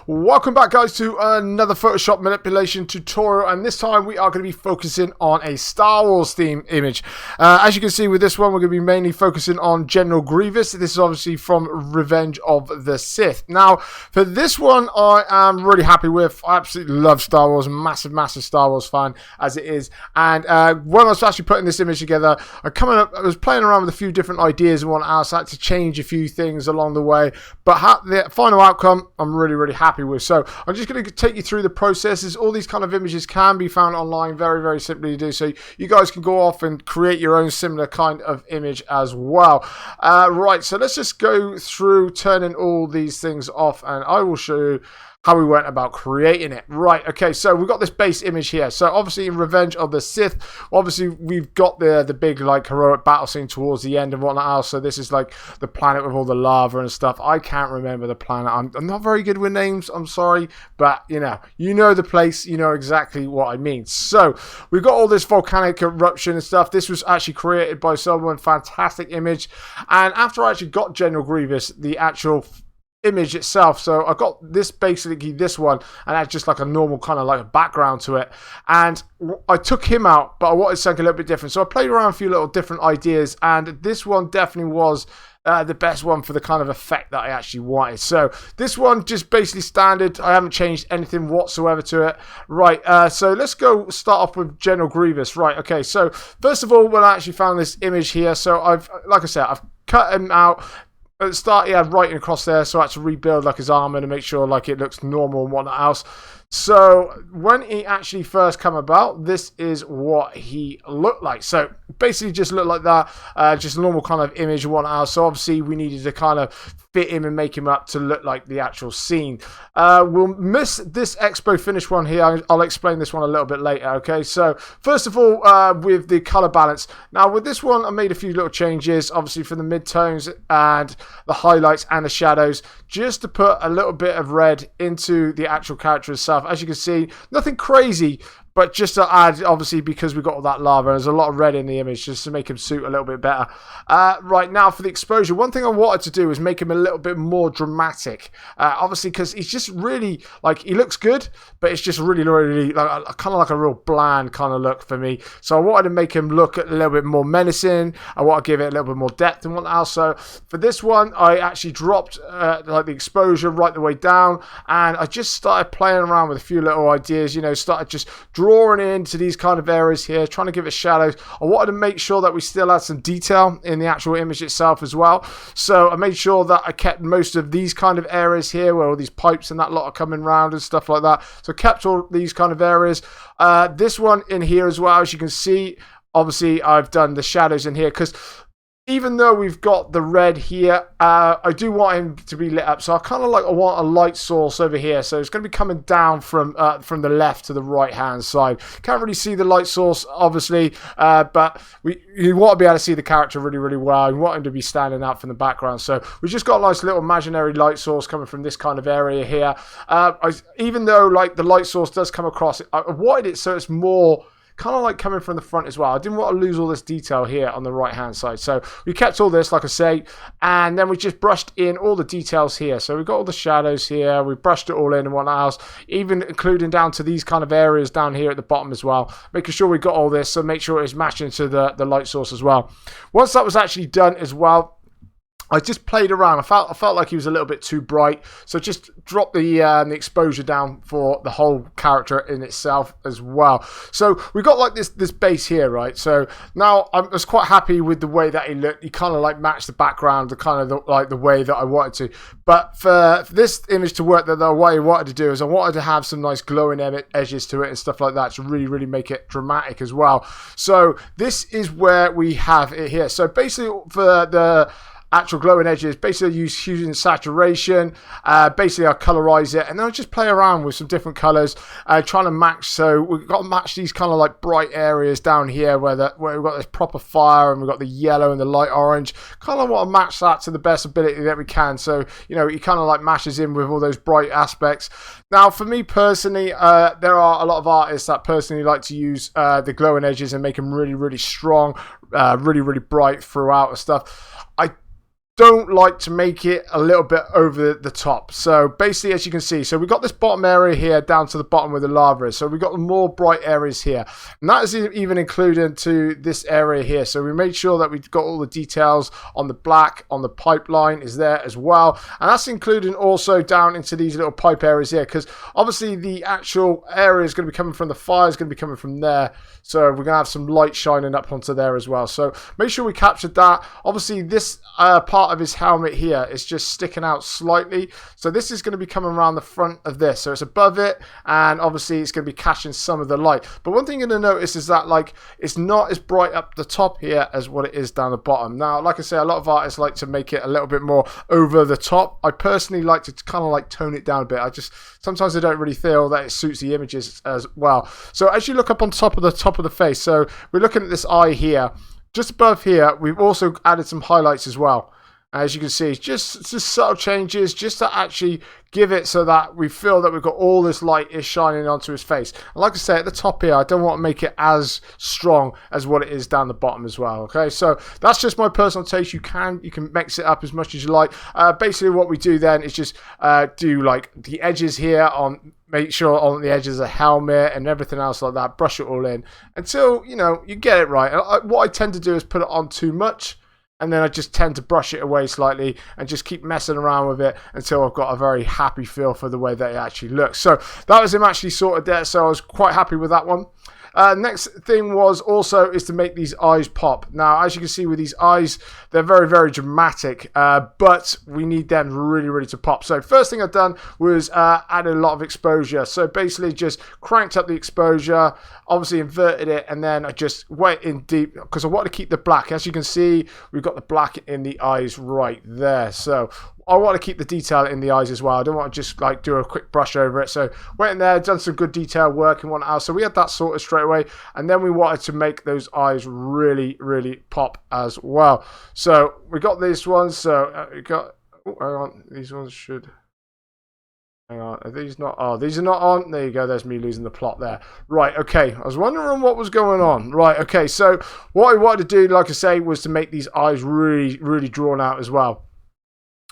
Welcome back, guys, to another Photoshop manipulation tutorial, and this time we are going to be focusing on a Star Wars theme image. As you can see with this one, we're going to be mainly focusing on General Grievous. This is obviously from Revenge of the Sith. Now, for this one, I am really happy with. I absolutely love Star Wars, massive Star Wars fan as it is. And when I was actually putting this image together, I was playing around with a few different ideas and whatnot. So I had to change a few things along the way, but the final outcome, I'm really happy with. So I'm just going to take you through the processes. All these kind of images can be found online, very simply to do. So you guys can go off and create your own similar kind of image as well. Right, so let's just go through turning all these things off, and I will show you how we went about creating it. Right, okay, so we've got this base image here. So obviously in Revenge of the Sith, obviously we've got the big like heroic battle scene towards the end and whatnot else. So this is like the planet with all the lava and stuff. I can't remember the planet. I'm not very good with names, I'm sorry, but you know the place, you know exactly what I mean. So we've got all this volcanic eruption and stuff. This was actually created by someone, fantastic image. And after I actually got General Grievous, the actual image itself, so I got this, basically this one, and that's just like a normal kind of like a background to it, and I took him out, but I wanted something a little bit different. So I played around a few little different ideas, and this one definitely was the best one for the kind of effect that I actually wanted. So this one just basically standard. I haven't changed anything whatsoever to it. Right, so let's go start off with General Grievous. Right, okay, so first of all, when I actually found this image here, so I've cut him out. At the start, he had writing across there, so I had to rebuild like his armor to make sure like it looks normal and whatnot else. So when he actually first come about, this is what he looked like. So basically just looked like that, just a normal kind of image and whatnot else. So obviously we needed to kind of fit him and make him up to look like the actual scene. We'll miss this expo finish one here. I'll explain this one a little bit later, okay? So first of all, with the color balance. Now with this one, I made a few little changes, obviously for the midtones and the highlights and the shadows, just to put a little bit of red into the actual character itself. As you can see, nothing crazy, but just to add, obviously, because we've got all that lava, there's a lot of red in the image just to make him suit a little bit better. Right, now for the exposure, one thing I wanted to do was make him a little bit more dramatic. Obviously, because he's just really, like, he looks good, but it's just really like, kind of like a real bland kind of look for me. So I wanted to make him look a little bit more menacing. I want to give it a little bit more depth and whatnot else. So for this one, I actually dropped like the exposure right the way down, and I just started playing around with a few little ideas, started just drawing into these kind of areas here, trying to give it shadows. I wanted to make sure that we still had some detail in the actual image itself as well. So I made sure that I kept most of these kind of areas here where all these pipes and that lot are coming around and stuff like that. So I kept all these kind of areas. This one in here as well, as you can see, obviously I've done the shadows in here because even though we've got the red here, I do want him to be lit up. So I want a light source over here. So it's going to be coming down from the left to the right hand side. Can't really see the light source, obviously, but you want to be able to see the character really well. You want him to be standing out from the background. So we've just got a nice little imaginary light source coming from this kind of area here. Even though like the light source does come across, I wanted it so it's more kind of like coming from the front as well. I didn't want to lose all this detail here on the right hand side. So we kept all this, like I say, and then we just brushed in all the details here. So we've got all the shadows here, we brushed it all in and whatnot else, even including down to these kind of areas down here at the bottom as well, making sure we got all this, so make sure it's matching to the light source as well. Once that was actually done as well, I just played around. I felt like he was a little bit too bright, so just dropped the exposure down for the whole character in itself as well. So we got like this base here, right? So now I was quite happy with the way that he looked. He kind of like matched the background, the way that I wanted to. But for this image to work, the way I wanted to do is I wanted to have some nice glowing edges to it and stuff like that to really make it dramatic as well. So this is where we have it here. So basically for the actual glowing edges, basically using saturation, basically I colorize it, and then I just play around with some different colors, trying to match. So we've got to match these kind of like bright areas down here where we've got this proper fire and we've got the yellow and the light orange. Kind of want to match that to the best ability that we can. So he kind of like matches in with all those bright aspects. Now for me personally, there are a lot of artists that personally like to use the glowing edges and make them really strong, really bright throughout and stuff. I don't like to make it a little bit over the top. So basically, as you can see, so we've got this bottom area here down to the bottom where the lava is. So we've got the more bright areas here. And that is even included to this area here. So we made sure that we've got all the details on the black, on the pipeline is there as well. And that's including also down into these little pipe areas here, because obviously the actual area is going to be coming from the fire, is going to be coming from there. So we're going to have some light shining up onto there as well. So make sure we captured that. Obviously this part of his helmet here is just sticking out slightly, so this is going to be coming around the front of this, so it's above it, and obviously it's going to be catching some of the light. But one thing you're going to notice is that like it's not as bright up the top here as what it is down the bottom. Now, like I say, a lot of artists like to make it a little bit more over the top. I personally like to kind of like tone it down a bit. Sometimes I don't really feel that it suits the images as well. So as you look up on top of the face, so we're looking at this eye here. Just above here, we've also added some highlights as well. As you can see, just subtle changes just to actually give it so that we feel that we've got all this light is shining onto his face. And like I say, at the top here, I don't want to make it as strong as what it is down the bottom as well. Okay, so that's just my personal taste. You can mix it up as much as you like. Basically, what we do then is just do like the edges here on. Make sure on the edges of the helmet and everything else like that. Brush it all in until you get it right. What I tend to do is put it on too much, and then I just tend to brush it away slightly and just keep messing around with it until I've got a very happy feel for the way that it actually looks. So that was him actually sorted there, so I was quite happy with that one. Next thing was also is to make these eyes pop. Now, as you can see with these eyes, they're very, very dramatic, but we need them really, really to pop. So first thing I've done was added a lot of exposure. So basically just cranked up the exposure, obviously inverted it, and then I just went in deep because I want to keep the black. As you can see, we've got the black in the eyes right there. So I want to keep the detail in the eyes as well. I don't want to just like do a quick brush over it. So went in there, done some good detail work and whatnot. So we had that sorted straight away. And then we wanted to make those eyes really, really pop as well. So we got these ones. So we got, oh, hang on, these ones should, hang on, are these not, oh, these are not on. There you go, there's me losing the plot there. Right, okay, I was wondering what was going on. Right, okay, so what I wanted to do, like I say, was to make these eyes really, really drawn out as well.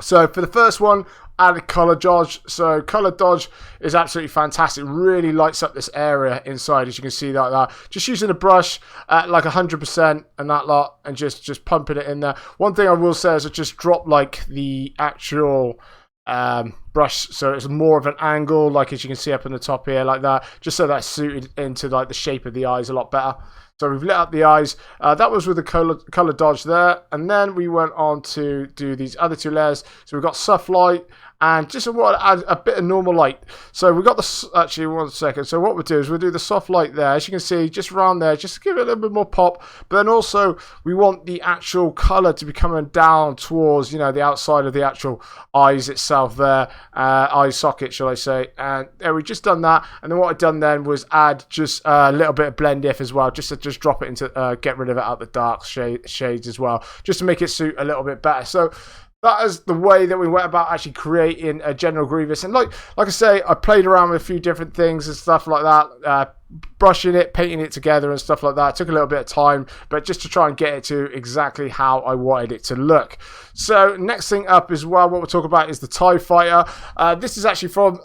So for the first one, added color dodge. So color dodge is absolutely fantastic. Really lights up this area inside, as you can see like that. Just using a brush at like 100% and that lot, and just pumping it in there. One thing I will say is I just dropped like the actual brush, so it's more of an angle, like as you can see up in the top here, like that, just so that's suited into like the shape of the eyes a lot better. So we've lit up the eyes. That was with the color dodge there. And then we went on to do these other two layers. So we've got soft light and just want to add a bit of normal light. So we've got the, actually one second. So what we'll do is we'll do the soft light there. As you can see, just around there, just to give it a little bit more pop. But then also we want the actual color to be coming down towards, the outside of the actual eyes itself there. Eye socket, shall I say. And there, we just done that. And then what I've done then was add just a little bit of blend if as well, just to just drop it into, get rid of it out the dark shades as well, just to make it suit a little bit better. So that is the way that we went about actually creating a General Grievous. And like I say, I played around with a few different things and stuff like that, brushing it, painting it together and stuff like that. It took a little bit of time, but just to try and get it to exactly how I wanted it to look. So next thing up as well, what we'll talk about is the TIE Fighter. This is actually from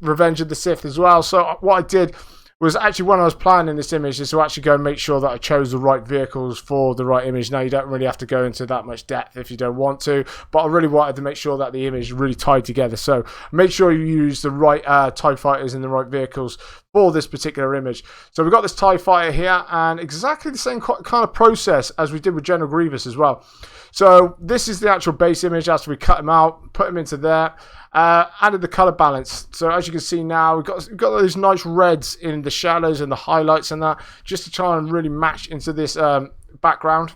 Revenge of the Sith as well. So what I did was actually, when I was planning this image, is to actually go and make sure that I chose the right vehicles for the right image. Now, you don't really have to go into that much depth if you don't want to, but I really wanted to make sure that the image really tied together. So make sure you use the right TIE Fighters and the right vehicles for this particular image. So we've got this TIE Fighter here, and exactly the same kind of process as we did with General Grievous as well. So this is the actual base image after we cut him out, put him into there. Added the color balance. So as you can see now, we've got those nice reds in the shadows and the highlights and that, just to try and really match into this background.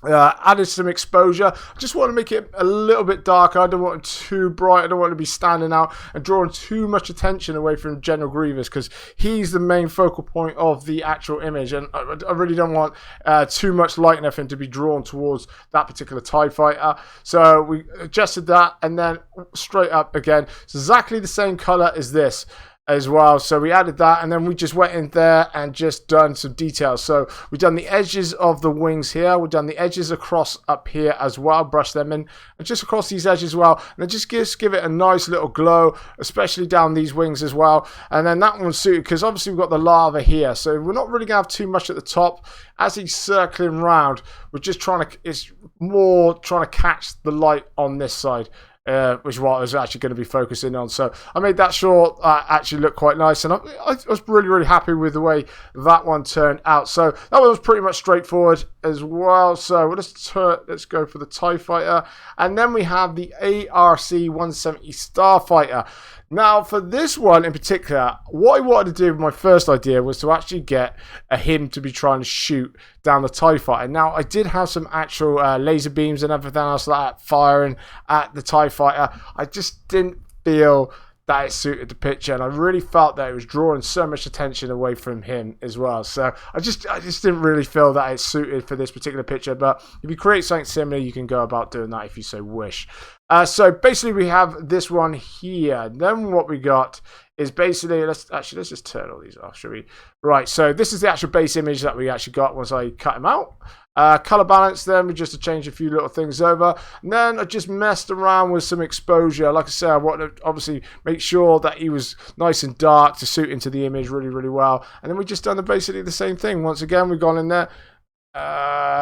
Added some exposure. I just want to make it a little bit darker. I don't want it too bright. I don't want it to be standing out and drawing too much attention away from General Grievous, because he's the main focal point of the actual image, and I really don't want too much light enough to be drawn towards that particular TIE Fighter. So we adjusted that, and then straight up again, it's exactly the same color as this. as well. So we added that, and then we just went in there and just done some details. So we've done the edges of the wings here. We've done the edges across up here as well, brush them in, and just across these edges as well. And then just give it a nice little glow, especially down these wings as well. And then that one's suited because obviously we've got the lava here. So we're not really going to have too much at the top. As he's circling round, we're just it's more trying to catch the light on this side. Which is what I was actually going to be focusing on. So I made that short actually look quite nice, and I was really happy with the way that one turned out. So that one was pretty much straightforward as well. So let's go for the TIE Fighter, and then we have the ARC-170 Starfighter. Now, for this one in particular, what I wanted to do, my first idea, was to actually get him to be trying to shoot down the TIE Fighter. Now, I did have some actual laser beams and everything else like that firing at the TIE Fighter. I just didn't feel that it suited the picture, and I really felt that it was drawing so much attention away from him as well. So I just didn't really feel that it's suited for this particular picture. But if you create something similar, you can go about doing that if you so wish. So basically we have this one here. Then what we got is basically, let's just turn all these off, shall we? Right, so this is the actual base image that we actually got once I cut him out. Color balance, then we just to change a few little things over. And then I just messed around with some exposure. Like I said, I wanted to obviously make sure that he was nice and dark to suit into the image really well. And then we just done basically the same thing. Once again, we've gone in there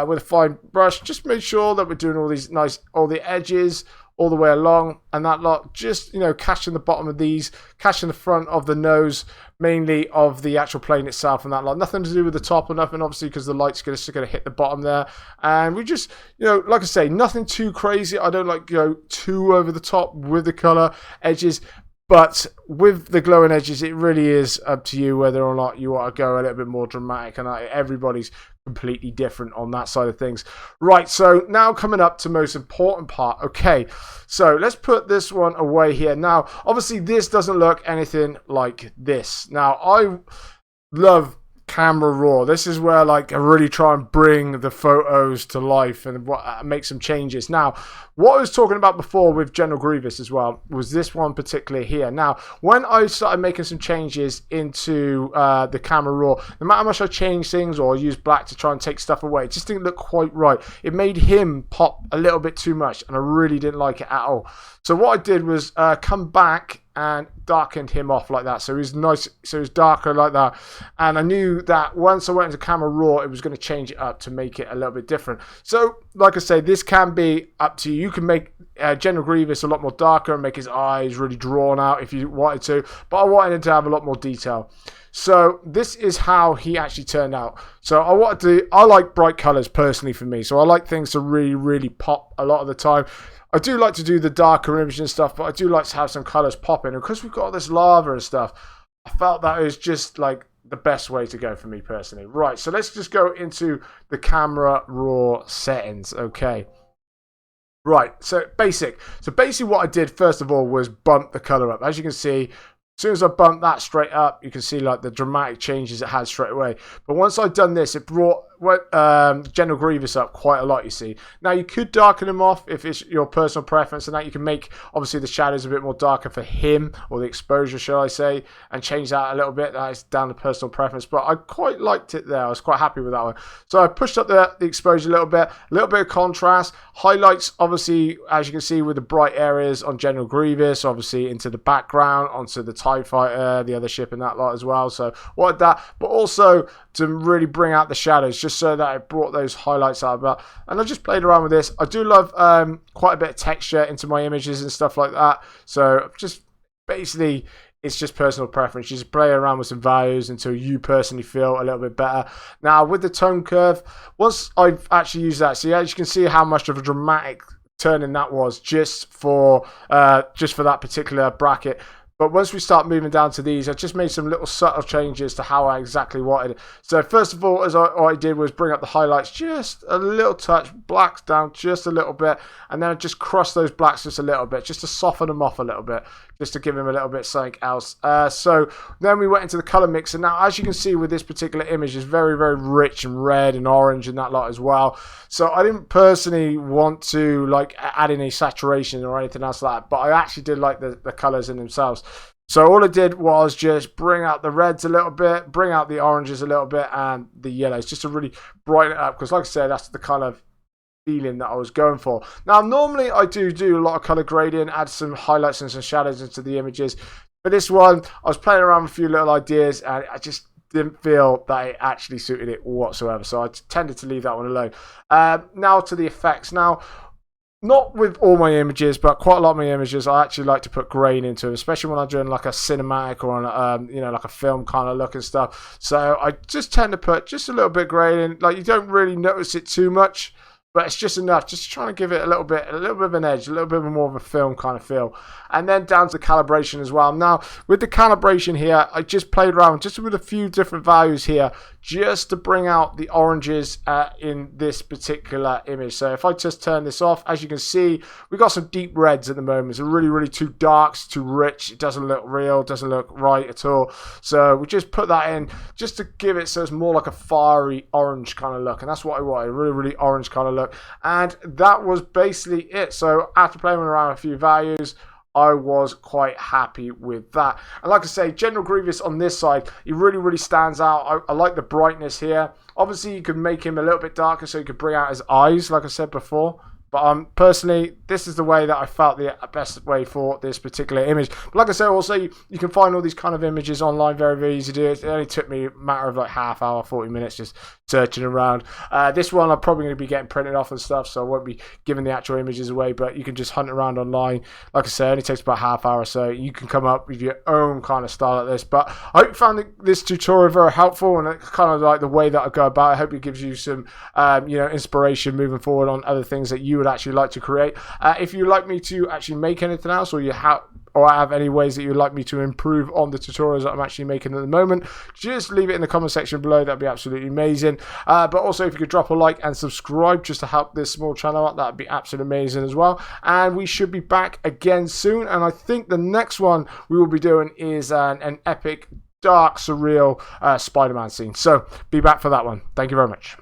with a fine brush, just made sure that we're doing all these all the edges all the way along, and that lot, just, you know, catching the bottom of these, catching the front of the nose, mainly of the actual plane itself, and that lot. Nothing to do with the top or nothing, obviously, because the light's just going to hit the bottom there. And we just, you know, like I say, nothing too crazy. I don't like go too over the top with the color edges. But with the glowing edges, it really is up to you whether or not you want to go a little bit more dramatic, and everybody's completely different on that side of things. Right, so now coming up to the most important part. Okay, so let's put this one away here. Now, obviously, this doesn't look anything like this. Now, I love camera raw. This is where, like, I really try and bring the photos to life and make some changes. Now, what I was talking about before with General Grievous as well was this one particularly here. Now, when I started making some changes into the camera raw, no matter how much I changed things or use black to try and take stuff away, it just didn't look quite right. It made him pop a little bit too much, and I really didn't like it at all. So what I did was come back and darkened him off like that. So he was nice, so he was darker like that. And I knew that once I went into camera raw, it was going to change it up to make it a little bit different. So, like I say, this can be up to you. You can make General Grievous a lot more darker and make his eyes really drawn out if you wanted to. But I wanted him to have a lot more detail. So this is how he actually turned out. So I like bright colors personally for me. So I like things to really pop a lot of the time. I do like to do the darker image and stuff, but I do like to have some colours popping. And because we've got all this lava and stuff, I felt that it was just like the best way to go for me personally. Right, so let's just go into the camera raw settings. Okay. Right, so basic. So basically what I did first of all was bump the colour up. As you can see, as soon as I bumped that straight up, you can see like the dramatic changes it had straight away. But once I'd done this, it brought General Grievous up quite a lot, you see. Now, you could darken him off if it's your personal preference, and that you can make, obviously, the shadows a bit more darker for him, or the exposure, shall I say, and change that a little bit. That's down to personal preference, but I quite liked it there. I was quite happy with that one. So I pushed up the exposure a little bit of contrast. Highlights, obviously, as you can see, with the bright areas on General Grievous, obviously, into the background, onto the TIE Fighter, the other ship and that lot as well. So wanted that, but also to really bring out the shadows, just so that it brought those highlights out about. And I just played around with this. I do love quite a bit of texture into my images and stuff like that. So just basically, it's just personal preference. You just play around with some values until you personally feel a little bit better. Now, with the tone curve, once I've actually used that, see, as you can see how much of a dramatic turning that was just for that particular bracket. But once we start moving down to these, I just made some little subtle changes to how I exactly wanted it. So first of all, all I did was bring up the highlights just a little touch, blacks down just a little bit, and then I just crushed those blacks just a little bit, just to soften them off a little bit, just to give them a little bit something else. So then we went into the color mix, and now as you can see with this particular image, it's very rich and red and orange and that lot as well. So I didn't personally want to like add any saturation or anything else like that, but I actually did like the colors in themselves. So all I did was just bring out the reds a little bit, bring out the oranges a little bit, and the yellows, just to really brighten it up. Because like I said, that's the kind of feeling that I was going for. Now, normally I do a lot of color grading, add some highlights and some shadows into the images. For this one, I was playing around with a few little ideas, and I just didn't feel that it actually suited it whatsoever. So I tended to leave that one alone. Now to the effects. Now, not with all my images, but quite a lot of my images, I actually like to put grain into them, especially when I'm doing like a cinematic or on like a film kind of look and stuff. So I just tend to put just a little bit grain in. Like, you don't really notice it too much, but it's just enough, just trying to give it a little bit of an edge, a little bit more of a film kind of feel. And then down to the calibration as well. Now, with the calibration here, I just played around just with a few different values here, just to bring out the oranges in this particular image. So if I just turn this off, as you can see, we've got some deep reds at the moment. It's really, really too dark, it's too rich. It doesn't look real, doesn't look right at all. So we just put that in just to give it so it's more like a fiery orange kind of look. And that's what I wanted, a really, really orange kind of look. And that was basically it. So after playing around with a few values, I was quite happy with that. And like I say, General Grievous on this side, he really, really stands out. I like the brightness here. Obviously, you could make him a little bit darker so you could bring out his eyes, like I said before. But personally, this is the way that I felt the best way for this particular image. But like I said, also, you can find all these kind of images online, very, very easy to do. It only took me a matter of like half hour, 40 minutes just searching around. This one I'm probably going to be getting printed off and stuff, so I won't be giving the actual images away, but you can just hunt around online. Like I said, it only takes about half hour or so. You can come up with your own kind of style like this. But I hope you found this tutorial very helpful, and kind of like the way that I go about it. I hope it gives you some inspiration moving forward on other things that you would actually like to create. If you'd like me to actually make anything else, or have any ways that you'd like me to improve on the tutorials that I'm actually making at the moment, just leave it in the comment section below. That'd be absolutely amazing. But also, if you could drop a like and subscribe just to help this small channel out, that'd be absolutely amazing as well. And we should be back again soon, and I think the next one we will be doing is an epic, dark, surreal Spider-Man scene. So be back for that one. Thank you very much.